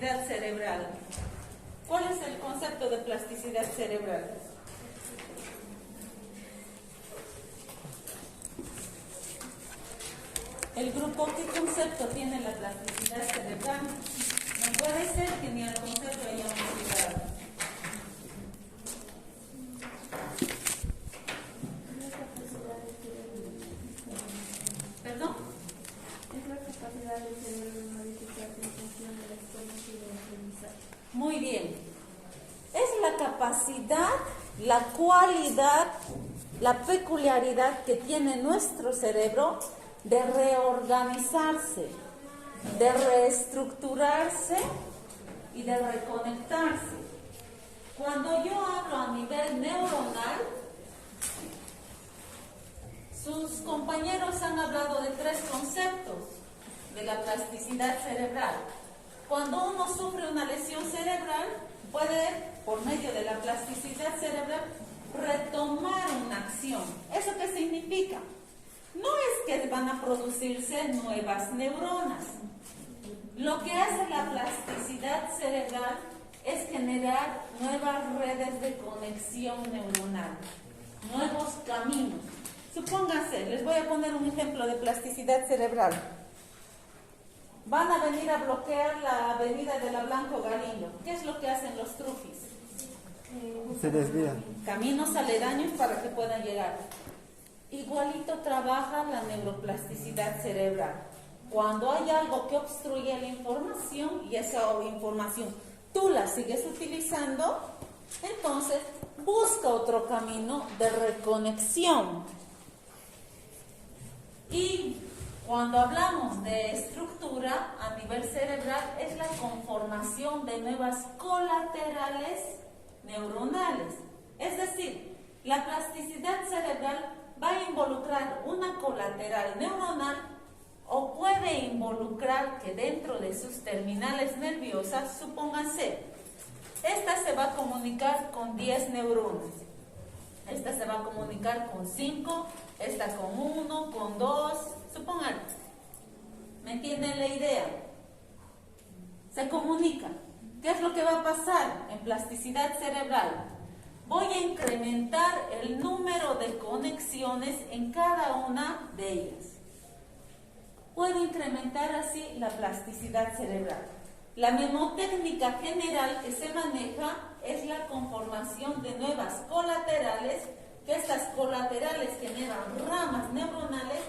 plasticidad cerebral. ¿Cuál es el concepto de plasticidad cerebral? El grupo, ¿qué concepto tiene la plasticidad cerebral? No puede ser que ni al concepto hayamos llegado. ¿Perdón? Es la capacidad del cerebro de modificarse en función de la experiencia y del aprendizaje. Muy bien. Es la capacidad, la cualidad, la peculiaridad que tiene nuestro cerebro de reorganizarse, de reestructurarse y de reconectarse. Cuando yo hablo a nivel neuronal, sus compañeros han hablado de 3 conceptos de la plasticidad cerebral. Cuando uno sufre una lesión cerebral, puede, por medio de la plasticidad cerebral, retomar una acción. ¿Eso qué significa? No es que van a producirse nuevas neuronas. Lo que hace la plasticidad cerebral es generar nuevas redes de conexión neuronal, nuevos caminos. Supónganse, les voy a poner un ejemplo de plasticidad cerebral. Van a venir a bloquear la avenida de la Blanco Galindo. ¿Qué es lo que hacen los trufis? Se desvían. Caminos aledaños para que puedan llegar. Igualito trabaja la neuroplasticidad cerebral. Cuando hay algo que obstruye la información y esa información tú la sigues utilizando, entonces busca otro camino de reconexión. Y cuando hablamos de estructura a nivel cerebral, es la conformación de nuevas colaterales neuronales. Es decir, la plasticidad cerebral va a involucrar una colateral neuronal o puede involucrar que dentro de sus terminales nerviosas, supónganse, esta se va a comunicar con 10 neuronas, esta se va a comunicar con 5, esta con 1, con 2, supongan, ¿me entienden la idea? Se comunica. ¿Qué es lo que va a pasar en plasticidad cerebral? Voy a incrementar el número de conexiones en cada una de ellas. Puedo incrementar así la plasticidad cerebral. La mnemotécnica general que se maneja es la conformación de nuevas colaterales, que estas colaterales generan ramas neuronales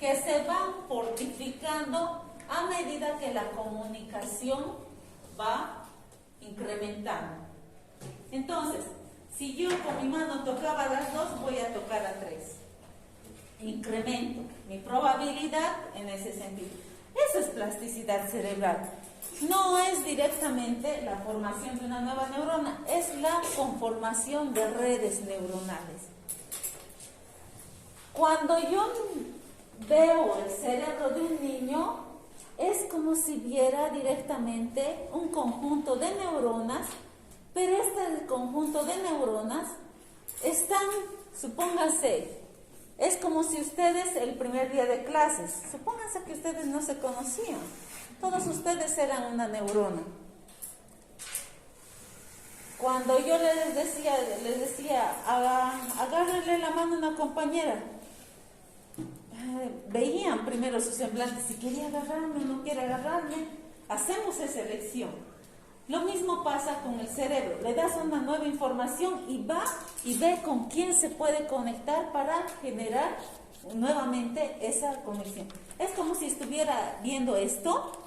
que se van fortificando a medida que la comunicación va incrementando. Entonces, si yo con mi mano tocaba a las 2, voy a tocar a 3. Incremento mi probabilidad en ese sentido. Eso es plasticidad cerebral. No es directamente la formación de una nueva neurona, es la conformación de redes neuronales. Cuando yo veo el cerebro de un niño, es como si viera directamente un conjunto de neuronas, pero este conjunto de neuronas están, supóngase, es como si ustedes el primer día de clases, supónganse que ustedes no se conocían, todos ustedes eran una neurona. Cuando yo les decía, agárrenle la mano a una compañera, veían primero sus semblantes, si quería agarrarme o no quiere agarrarme, hacemos esa elección. Lo mismo pasa con el cerebro, le das una nueva información y va y ve con quién se puede conectar para generar nuevamente esa conexión. Es como si estuviera viendo esto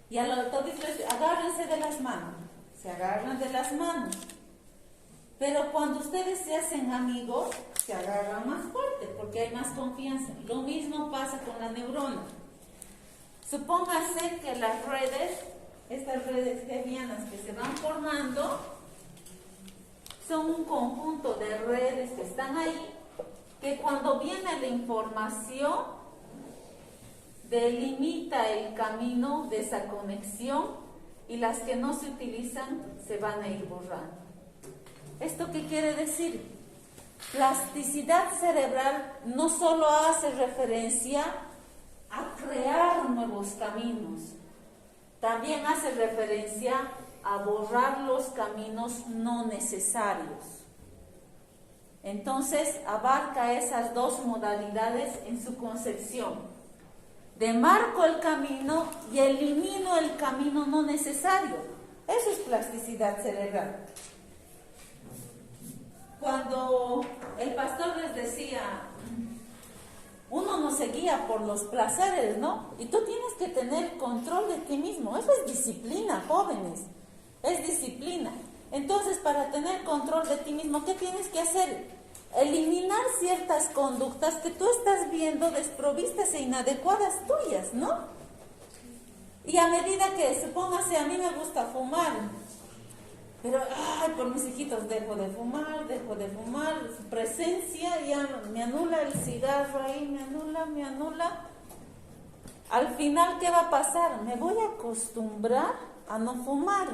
y a los todos les agárrense de las manos, se agarran de las manos. Pero cuando ustedes se hacen amigos, se agarran más fuerte porque hay más confianza. Lo mismo pasa con la neurona. Supóngase que las redes, estas redes gevianas que se van formando, son un conjunto de redes que están ahí, que cuando viene la información, delimita el camino de esa conexión y las que no se utilizan se van a ir borrando. ¿Esto qué quiere decir? Plasticidad cerebral no solo hace referencia a crear nuevos caminos, también hace referencia a borrar los caminos no necesarios. Entonces abarca esas dos modalidades en su concepción. Demarco el camino y elimino el camino no necesario. Eso es plasticidad cerebral. Cuando el pastor les decía, uno no se guía por los placeres, ¿no? Y tú tienes que tener control de ti mismo. Eso es disciplina, jóvenes. Es disciplina. Entonces, para tener control de ti mismo, ¿qué tienes que hacer? Eliminar ciertas conductas que tú estás viendo desprovistas e inadecuadas tuyas, ¿no? Y a medida que, supóngase, a mí me gusta fumar, pero, por mis hijitos dejo de fumar, su presencia ya me anula el cigarro ahí, me anula. Al final, ¿qué va a pasar? Me voy a acostumbrar a no fumar,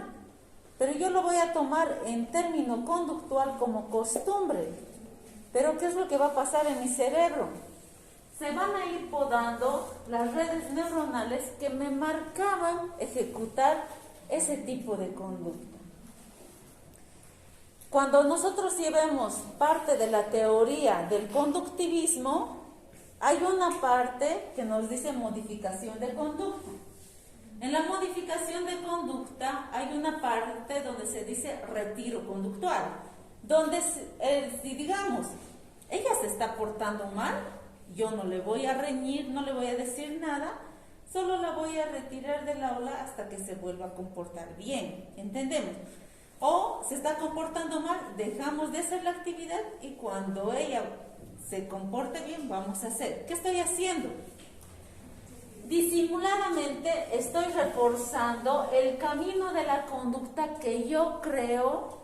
pero yo lo voy a tomar en término conductual como costumbre. Pero ¿qué es lo que va a pasar en mi cerebro? Se van a ir podando las redes neuronales que me marcaban ejecutar ese tipo de conducta. Cuando nosotros llevemos parte de la teoría del conductivismo, hay una parte que nos dice modificación de conducta. En la modificación de conducta hay una parte donde se dice retiro conductual, donde si digamos, ella se está portando mal, yo no le voy a reñir, no le voy a decir nada, solo la voy a retirar del aula hasta que se vuelva a comportar bien, ¿entendemos? O se está comportando mal, dejamos de hacer la actividad y cuando ella se comporte bien, vamos a hacer. ¿Qué estoy haciendo? Disimuladamente estoy reforzando el camino de la conducta que yo creo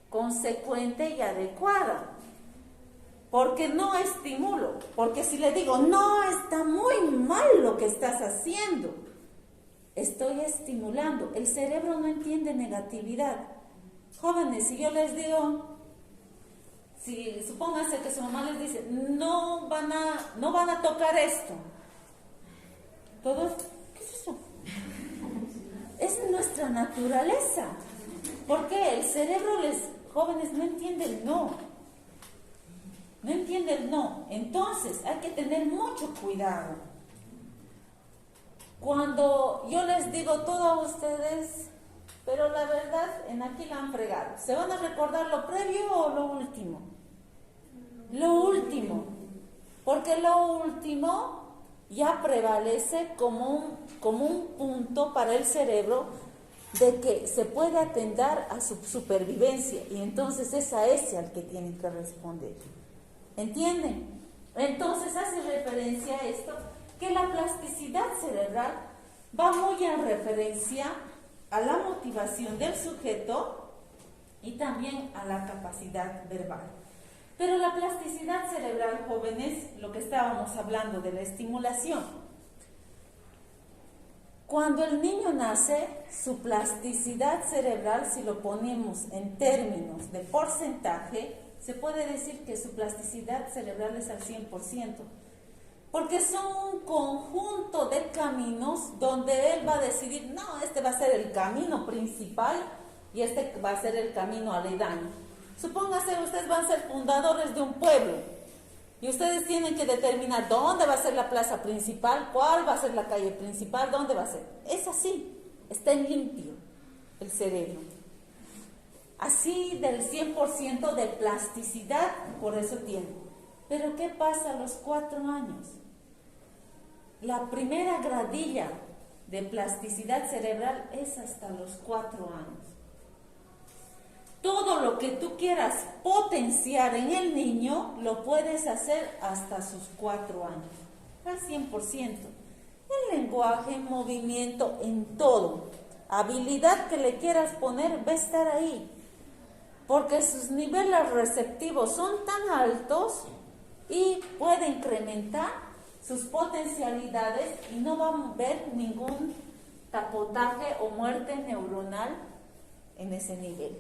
consecuente y adecuada. Porque no estimulo, porque si le digo, no, está muy mal lo que estás haciendo, estoy estimulando. El cerebro no entiende negatividad. Jóvenes, si yo les digo, si supóngase que su mamá les dice, no van a tocar esto, todos, ¿qué es eso? Es nuestra naturaleza. Porque el cerebro, jóvenes, no entiende el no. No entiende el no. Entonces, hay que tener mucho cuidado. Cuando yo les digo todo a ustedes, pero la verdad, en aquí la han fregado. ¿Se van a recordar lo previo o lo último? Lo último. Porque lo último ya prevalece como un punto para el cerebro de que se puede atender a su supervivencia. Y entonces es a ese al que tienen que responder. ¿Entienden? Entonces hace referencia a esto, que la plasticidad cerebral va muy en referencia a la motivación del sujeto y también a la capacidad verbal. Pero la plasticidad cerebral, jóvenes, lo que estábamos hablando de la estimulación. Cuando el niño nace, su plasticidad cerebral, si lo ponemos en términos de porcentaje, se puede decir que su plasticidad cerebral es al 100%, porque son un conjunto de caminos donde él va a decidir, no, este va a ser el camino principal y este va a ser el camino aledaño. Supóngase, ustedes van a ser fundadores de un pueblo y ustedes tienen que determinar dónde va a ser la plaza principal, cuál va a ser la calle principal, dónde va a ser. Es así, está en limpio el cerebro. Así del 100% de plasticidad, por eso tiene. Pero ¿qué pasa a los 4 años? La primera gradilla de plasticidad cerebral es hasta los 4 años. Todo lo que tú quieras potenciar en el niño, lo puedes hacer hasta sus 4 años, al 100%. El lenguaje, movimiento, en todo. Habilidad que le quieras poner va a estar ahí. Porque sus niveles receptivos son tan altos y puede incrementar sus potencialidades y no va a haber ningún tapotaje o muerte neuronal en ese nivel.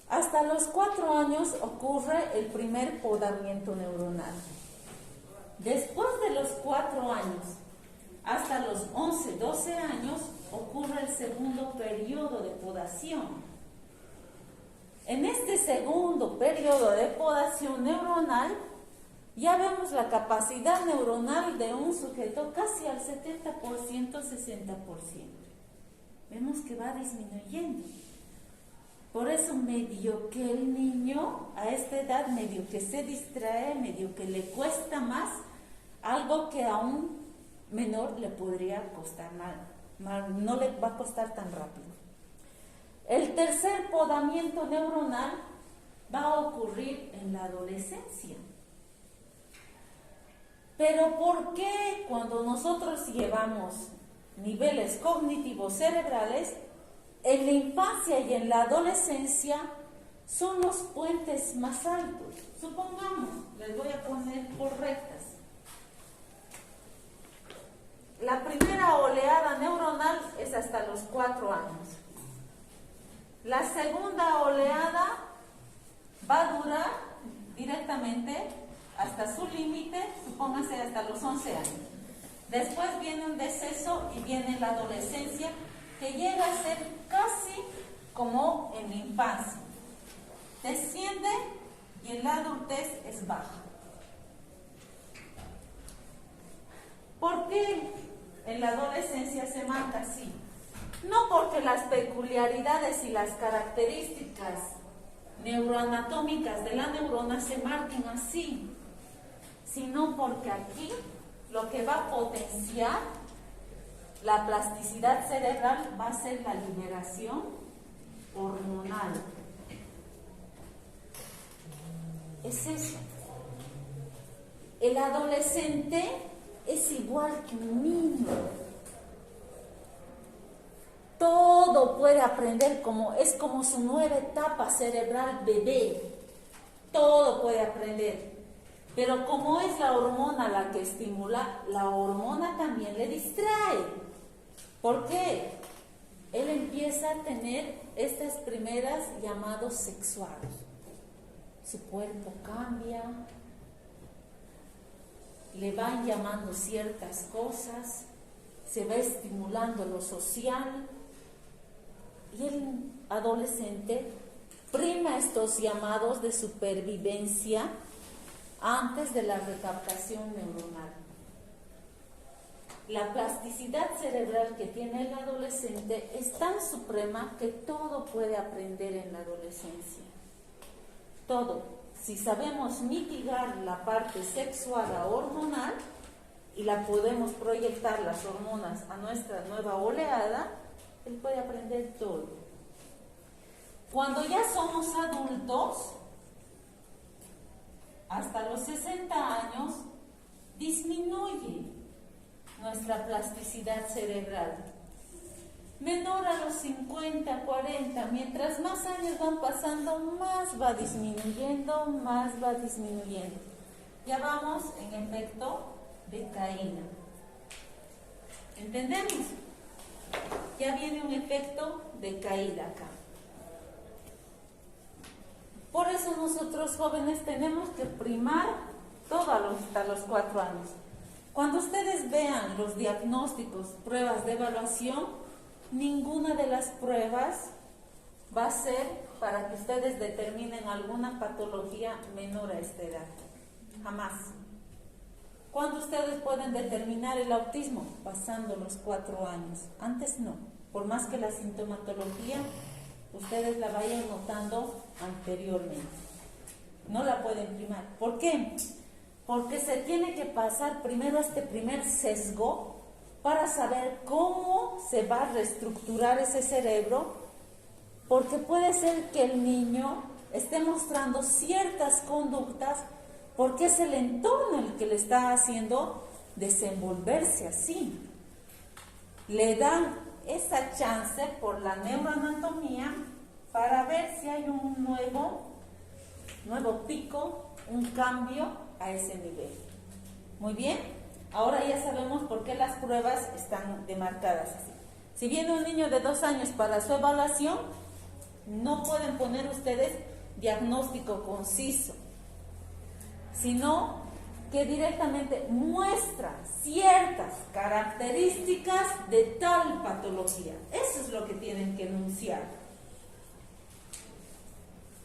Hasta los 4 años ocurre el primer podamiento neuronal. Después de los 4 años hasta los los 11, 12 años ocurre el segundo periodo de podación. En este segundo periodo de podación neuronal, ya vemos la capacidad neuronal de un sujeto casi al 70%, 60%. Vemos que va disminuyendo. Por eso medio que el niño a esta edad medio que se distrae, medio que le cuesta más, algo que a un menor le podría costar no le va a costar tan rápido. El tercer podamiento neuronal va a ocurrir en la adolescencia. Pero ¿por qué cuando nosotros llevamos niveles cognitivos cerebrales, en la infancia y en la adolescencia son los puentes más altos? Supongamos, les voy a poner por rectas. La primera oleada neuronal es hasta los 4 años. La segunda oleada va a durar directamente hasta su límite, supóngase hasta los 11 años. Después viene un deceso y viene la adolescencia, que llega a ser casi como en la infancia. Desciende y en la adultez es baja. ¿Por qué en la adolescencia se marca así? No porque las peculiaridades y las características neuroanatómicas de la neurona se marquen así, sino porque aquí lo que va a potenciar la plasticidad cerebral va a ser la liberación hormonal. Es eso. El adolescente es igual que un niño. Todo puede aprender, es como su nueva etapa cerebral bebé. Todo puede aprender. Pero como es la hormona la que estimula, la hormona también le distrae. ¿Por qué? Él empieza a tener estas primeras llamados sexuales. Su cuerpo cambia, le van llamando ciertas cosas, se va estimulando lo social. Y el adolescente prima estos llamados de supervivencia antes de la recaptación neuronal. La plasticidad cerebral que tiene el adolescente es tan suprema que todo puede aprender en la adolescencia. Todo. Si sabemos mitigar la parte sexual a hormonal y la podemos proyectar las hormonas a nuestra nueva oleada, él puede aprender todo. Cuando ya somos adultos, hasta los 60 años, disminuye nuestra plasticidad cerebral. Menor a los 50, 40, mientras más años van pasando, más va disminuyendo, más va disminuyendo. Ya vamos en efecto de caída. ¿Entendemos? Ya viene un efecto de caída acá. Por eso nosotros jóvenes tenemos que primar todo hasta los 4 años. Cuando ustedes vean los diagnósticos, pruebas de evaluación, ninguna de las pruebas va a ser para que ustedes determinen alguna patología menor a esta edad. Jamás. ¿Cuándo ustedes pueden determinar el autismo? Pasando los 4 años. Antes no. Por más que la sintomatología ustedes la vayan notando anteriormente. No la pueden primar. ¿Por qué? Porque se tiene que pasar primero este primer sesgo para saber cómo se va a reestructurar ese cerebro, porque puede ser que el niño esté mostrando ciertas conductas porque es el entorno el que le está haciendo desenvolverse así. Le dan esa chance por la neuroanatomía para ver si hay un nuevo pico, un cambio a ese nivel. Muy bien, ahora ya sabemos por qué las pruebas están demarcadas así. Si viene un niño de 2 años para su evaluación, no pueden poner ustedes diagnóstico conciso, sino que directamente muestra ciertas características de tal patología. Eso es lo que tienen que enunciar.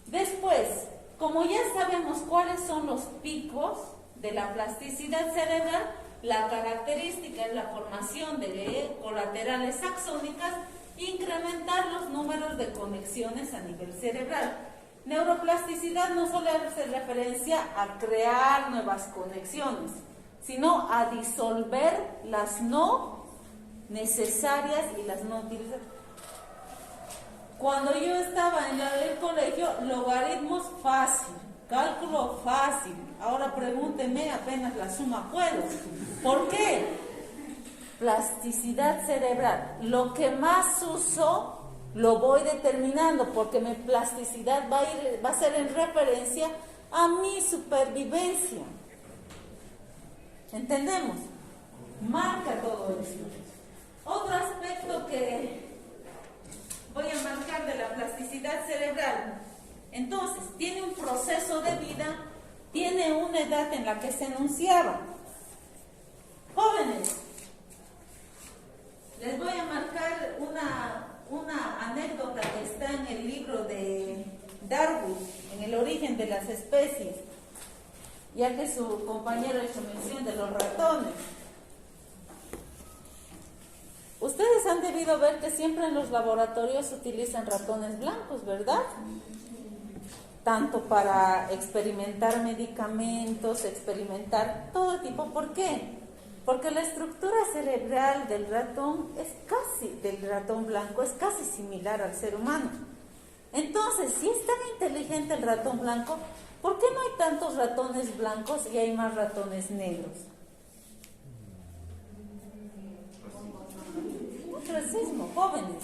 Después, como ya sabemos cuáles son los picos de la plasticidad cerebral, la característica es la formación de colaterales axónicas, incrementar los números de conexiones a nivel cerebral. Neuroplasticidad no solo hace referencia a crear nuevas conexiones, sino a disolver las no necesarias y las no utilizadas. Cuando yo estaba en el colegio, logaritmos fácil, cálculo fácil. Ahora pregúnteme, apenas la suma puedo. ¿Por qué? Plasticidad cerebral. Lo que más uso lo voy determinando porque mi plasticidad va a ser en referencia a mi supervivencia. ¿Entendemos? Marca todo eso. Otro aspecto que voy a marcar de la plasticidad cerebral. Entonces, tiene un proceso de vida, tiene una edad en la que se enunciaba. Jóvenes, les voy a marcar una anécdota que está en el libro de Darwin, en el origen de las especies, ya que su compañero hizo mención de los ratones. Ustedes han debido ver que siempre en los laboratorios se utilizan ratones blancos, ¿verdad? Tanto para experimentar medicamentos, experimentar todo tipo. ¿Por qué? Porque la estructura cerebral del ratón del ratón blanco es casi similar al ser humano. Entonces, si es tan inteligente el ratón blanco, ¿por qué no hay tantos ratones blancos y hay más ratones negros? Racismo, jóvenes.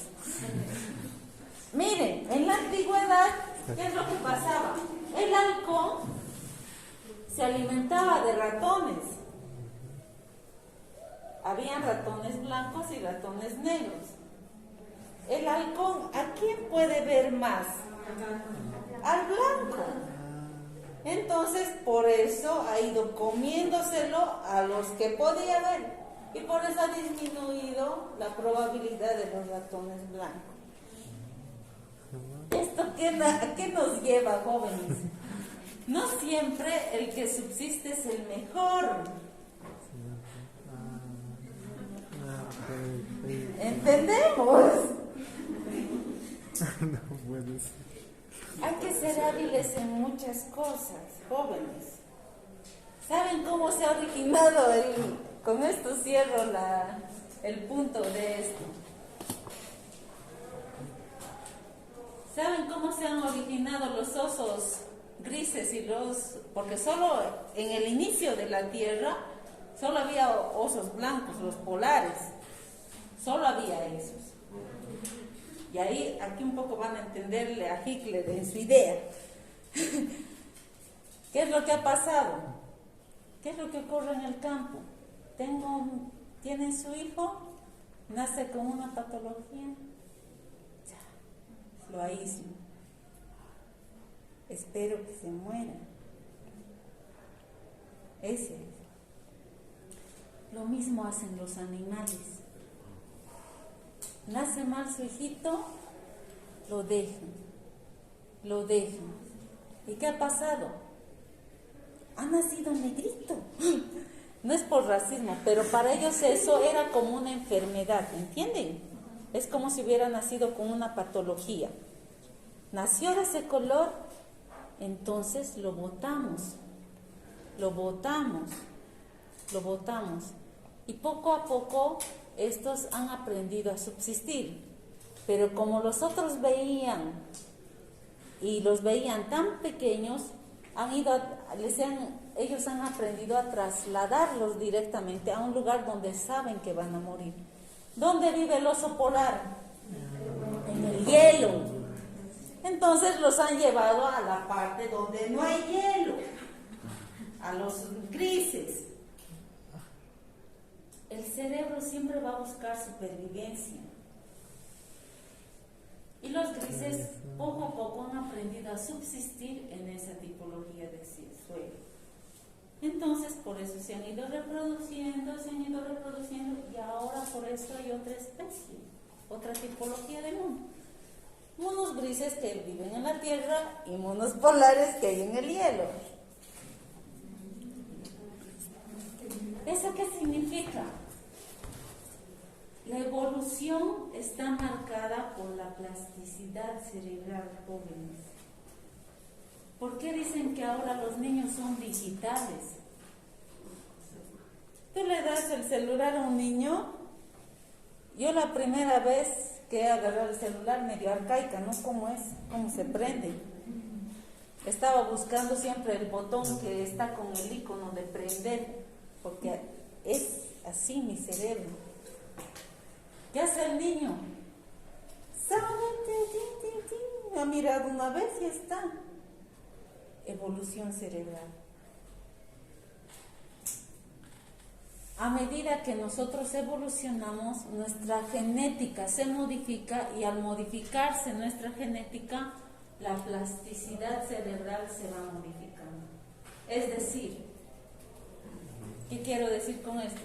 Miren, en la antigüedad, ¿qué es lo que pasaba? El halcón se alimentaba de ratones. Habían ratones blancos y ratones negros. El halcón, ¿a quién puede ver más? Al blanco. Entonces, por eso ha ido comiéndoselo a los que podía ver. Y por eso ha disminuido la probabilidad de los ratones blancos. ¿Esto a qué nos lleva, jóvenes? No siempre el que subsiste es el mejor. ¿Entendemos? No puede ser. Hay que ser hábiles en muchas cosas, jóvenes. ¿Saben cómo se ha originado con esto cierro el punto de esto? ¿Saben cómo se han originado los osos grises porque solo en el inicio de la Tierra solo había osos blancos, los polares, solo había esos. Y ahí, aquí un poco van a entenderle a Hitler en su idea. ¿Qué es lo que ha pasado? ¿Qué es lo que ocurre en el campo? Tienen su hijo, nace con una patología, ya, lo aíslo. Espero que se muera. Ese es. Lo mismo hacen los animales. Nace mal su hijito, lo dejan. ¿Y qué ha pasado? Ha nacido negrito. No es por racismo, pero para ellos eso era como una enfermedad, ¿entienden? Es como si hubiera nacido con una patología. Nació de ese color, entonces lo botamos. Y poco a poco estos han aprendido a subsistir. Pero como los otros veían y los veían tan pequeños, ellos han aprendido a trasladarlos directamente a un lugar donde saben que van a morir. ¿Dónde vive el oso polar? En el hielo. Entonces los han llevado a la parte donde no hay hielo, a los grises. El cerebro siempre va a buscar supervivencia. Y los grises poco a poco han aprendido a subsistir en esa tipología de suelo. Entonces, por eso se han ido reproduciendo y ahora por eso hay otra especie, otra tipología de mono. Monos grises que viven en la tierra y monos polares que hay en el hielo. ¿Eso qué significa? La evolución está marcada por la plasticidad cerebral, jóvenes. ¿Por qué dicen que ahora los niños son digitales? Tú le das el celular a un niño. Yo la primera vez que he agarrado el celular, medio arcaica, ¿no? ¿Cómo es? ¿Cómo se prende? Estaba buscando siempre el botón que está con el icono de prender, porque es así mi cerebro. ¿Qué hace el niño? Sale, me ha mirado una vez y está. Evolución cerebral. A medida que nosotros evolucionamos, nuestra genética se modifica y al modificarse nuestra genética, la plasticidad cerebral se va modificando. Es decir, ¿qué quiero decir con esto?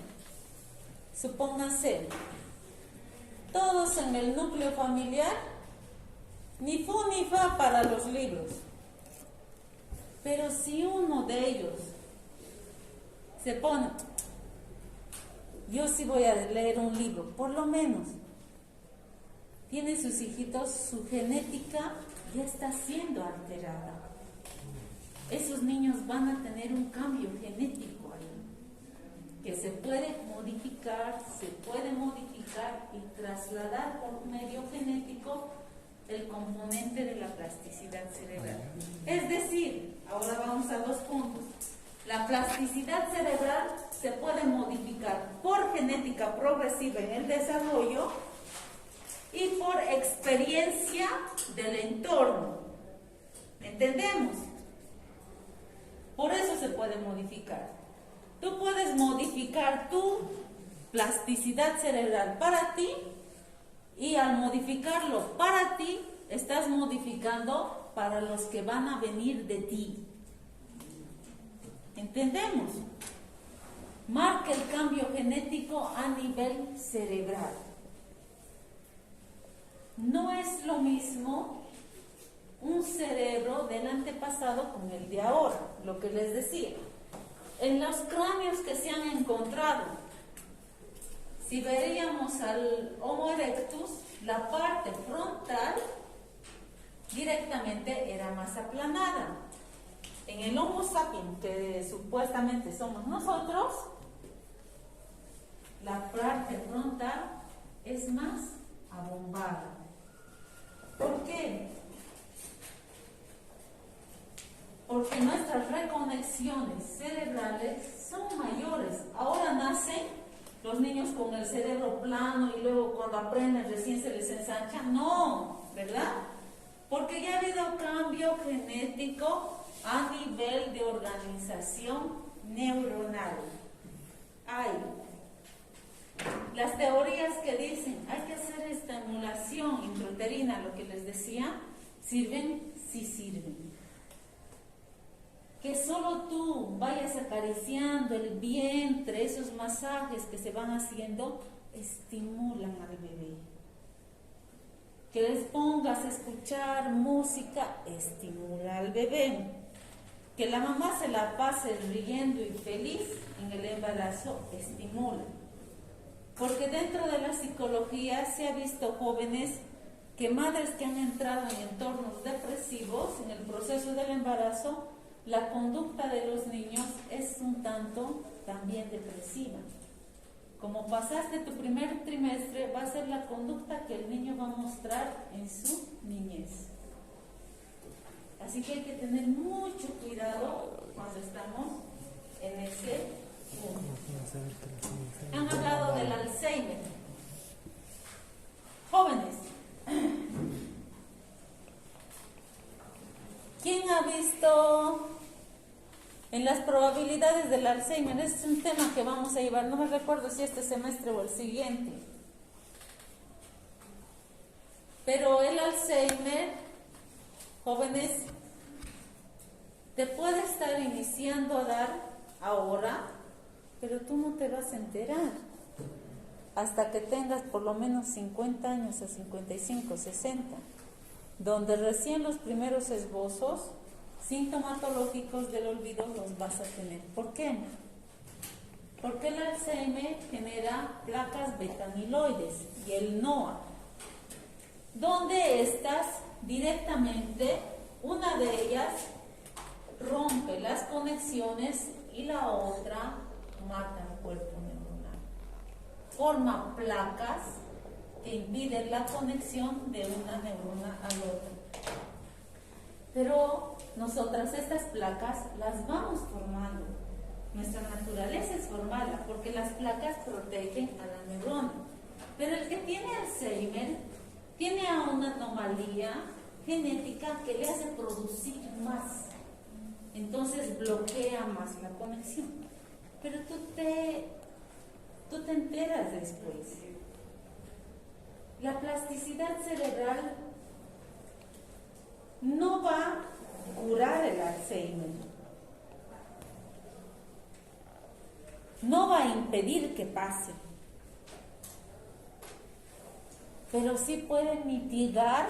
Supóngase, todos en el núcleo familiar, ni fu ni fa para los libros. Pero si uno de ellos se pone, yo sí voy a leer un libro, por lo menos, tienen sus hijitos, su genética ya está siendo alterada. Esos niños van a tener un cambio genético ahí, que se puede modificar y trasladar por medio genético el componente de la plasticidad cerebral. Es decir, ahora vamos a 2 puntos. La plasticidad cerebral se puede modificar por genética progresiva en el desarrollo y por experiencia del entorno. ¿Entendemos? Por eso se puede modificar. Tú puedes modificar tu plasticidad cerebral para ti y al modificarlo para ti, estás modificando para los que van a venir de ti. ¿Entendemos? Marca el cambio genético a nivel cerebral. No es lo mismo un cerebro del antepasado con el de ahora, lo que les decía. En los cráneos que se han encontrado, si veríamos al Homo erectus, la parte frontal directamente era más aplanada. En el Homo sapiens, que supuestamente somos nosotros, la parte frontal es más abombada. ¿Por qué? Porque nuestras reconexiones cerebrales son mayores. Ahora nacen los niños con el cerebro plano y luego cuando aprenden recién se les ensancha. No, ¿verdad? Porque ya ha habido cambio genético a nivel de organización neuronal. Hay las teorías que dicen hay que hacer estimulación intrauterina, lo que les decía, ¿sirven? Sí sirven. Que solo tú vayas acariciando el vientre, esos masajes que se van haciendo, estimulan al bebé. Que les pongas a escuchar música, estimula al bebé. Que la mamá se la pase riendo y feliz en el embarazo, estimula. Porque dentro de la psicología se ha visto jóvenes que madres que han entrado en entornos depresivos en el proceso del embarazo, la conducta de los niños es un tanto también depresiva. Como pasaste tu primer trimestre, va a ser la conducta que el niño va a mostrar en su niñez. Así que hay que tener mucho cuidado cuando estamos en ese punto. Han hablado del Alzheimer. Jóvenes, ¿quién ha visto en las probabilidades del Alzheimer? Es un tema que vamos a llevar, no me recuerdo si este semestre o el siguiente. Pero el Alzheimer, jóvenes, te puede estar iniciando a dar ahora, pero tú no te vas a enterar hasta que tengas por lo menos 50 años a 55, 60, donde recién los primeros esbozos sintomatológicos del olvido los vas a tener. ¿Por qué? Porque el Alzheimer genera placas beta-amiloides y el NOA, donde estas directamente, una de ellas rompe las conexiones y la otra mata el cuerpo neuronal. Forma placas que impiden la conexión de una neurona a la otra. Pero nosotras estas placas las vamos formando. Nuestra naturaleza es formarla porque las placas protegen a la neurona. Pero el que tiene Alzheimer tiene una anomalía genética que le hace producir más. Entonces bloquea más la conexión. Pero tú te enteras después. La plasticidad cerebral no va a curar el Alzheimer. No va a impedir que pase. Pero sí puede mitigar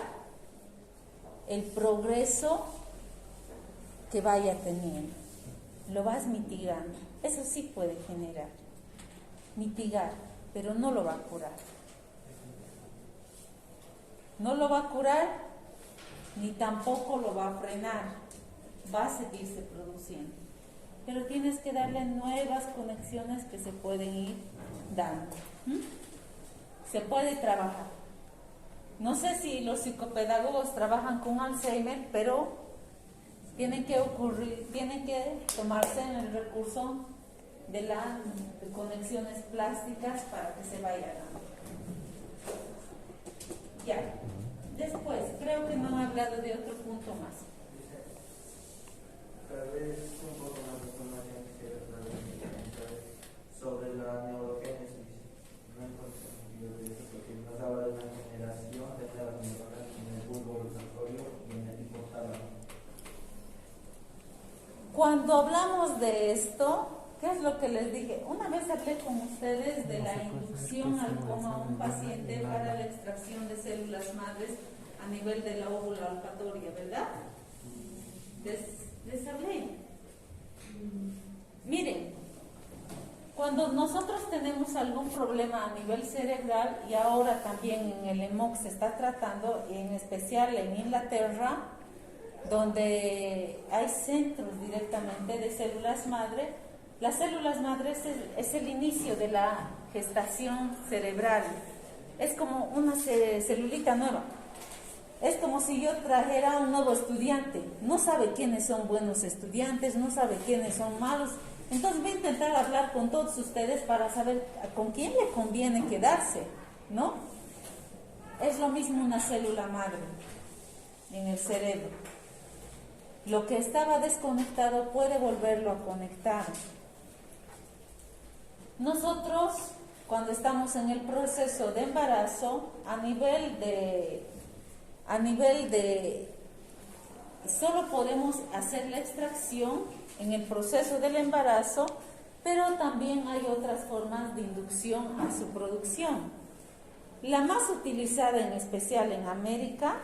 el progreso que vaya teniendo. Lo vas mitigando. Eso sí puede generar. Mitigar, pero no lo va a curar. No lo va a curar ni tampoco lo va a frenar. Va a seguirse produciendo. Pero tienes que darle nuevas conexiones que se pueden ir dando. Se puede trabajar. No sé si los psicopedagogos trabajan con Alzheimer, pero tienen que tomarse en el recurso de las conexiones plásticas para que se vaya dando. Ya. Después, creo que no he hablado de otro punto más. Tal vez un poco más de información quisiera traer sobre la neurogénesis. No encontré sentido de eso porque nos habla de una generación de nuevas neuronas en el bulbo olfatorio y en el hipotálamo. Cuando hablamos de esto, ¿qué es lo que les dije? Una vez hablé con ustedes de la inducción al coma a un paciente para la extracción de células madres a nivel de la óvula olfatoria, ¿verdad? Les hablé. Miren, cuando nosotros tenemos algún problema a nivel cerebral, y ahora también en el EMOC se está tratando, en especial en Inglaterra, donde hay centros directamente de células madre, las células madres es el inicio de la gestación cerebral. Es como una celulita nueva. Es como si yo trajera a un nuevo estudiante. No sabe quiénes son buenos estudiantes, no sabe quiénes son malos. Entonces voy a intentar hablar con todos ustedes para saber con quién le conviene quedarse, ¿no? Es lo mismo una célula madre en el cerebro. Lo que estaba desconectado puede volverlo a conectar. Nosotros, cuando estamos en el proceso de embarazo, a nivel de solo podemos hacer la extracción en el proceso del embarazo, pero también hay otras formas de inducción a su producción. La más utilizada en especial en América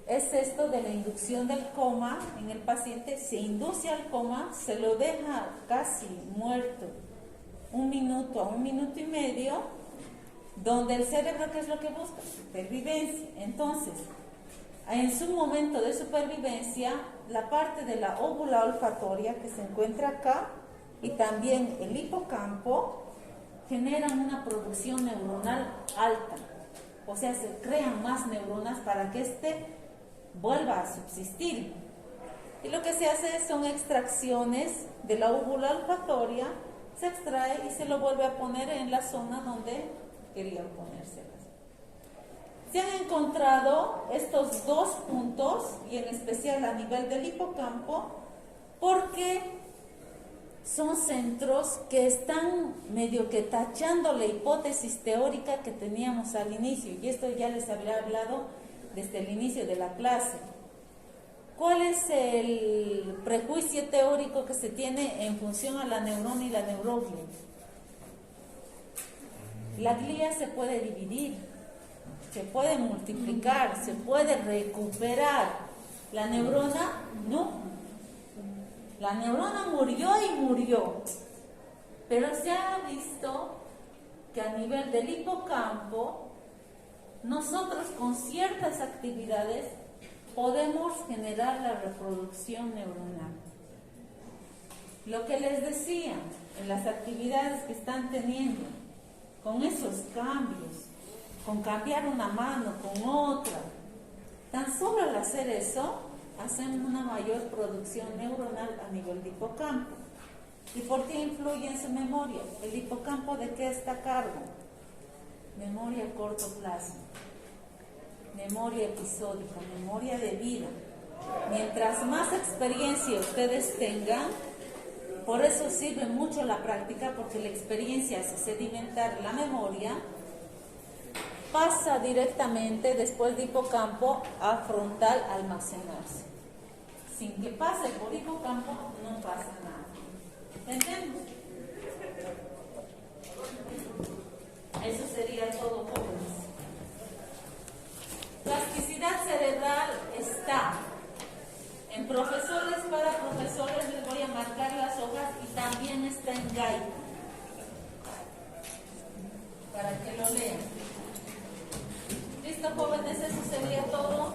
es esto de la inducción del coma en el paciente. Se induce al coma, se lo deja casi muerto 1 minuto a 1 minuto y medio, donde el cerebro, ¿qué es lo que busca? Supervivencia. Entonces, en su momento de supervivencia, la parte de la óvula olfatoria que se encuentra acá y también el hipocampo generan una producción neuronal alta. O sea, se crean más neuronas para que vuelva a subsistir. Y lo que se hace son extracciones de la óvula olfatoria, se extrae y se lo vuelve a poner en la zona donde querían ponérselas. Se han encontrado estos 2 puntos, y en especial a nivel del hipocampo, porque son centros que están medio que tachando la hipótesis teórica que teníamos al inicio, y esto ya les había hablado desde el inicio de la clase. ¿Cuál es el prejuicio teórico que se tiene en función a la neurona y la neuroglia? La glía se puede dividir, se puede multiplicar, se puede recuperar. La neurona no. La neurona murió y murió. Pero se ha visto que a nivel del hipocampo, nosotros con ciertas actividades podemos generar la reproducción neuronal. Lo que les decía, en las actividades que están teniendo, con esos cambios, con cambiar una mano con otra, tan solo al hacer eso, hacen una mayor producción neuronal a nivel de hipocampo. ¿Y por qué influye en su memoria? ¿El hipocampo de qué está a cargo? Memoria a corto plazo, memoria episódica, memoria de vida. Mientras más experiencia ustedes tengan, por eso sirve mucho la práctica, porque la experiencia hace sedimentar la memoria, pasa directamente después de hipocampo a frontal a almacenarse. Sin que pase por hipocampo no pasa nada. ¿Entendemos? Eso sería todo, jóvenes. Plasticidad cerebral está en profesores para profesores, les voy a marcar las hojas, y también está en Gaia, para que lo lean. ¿Listo, jóvenes? Eso sería todo.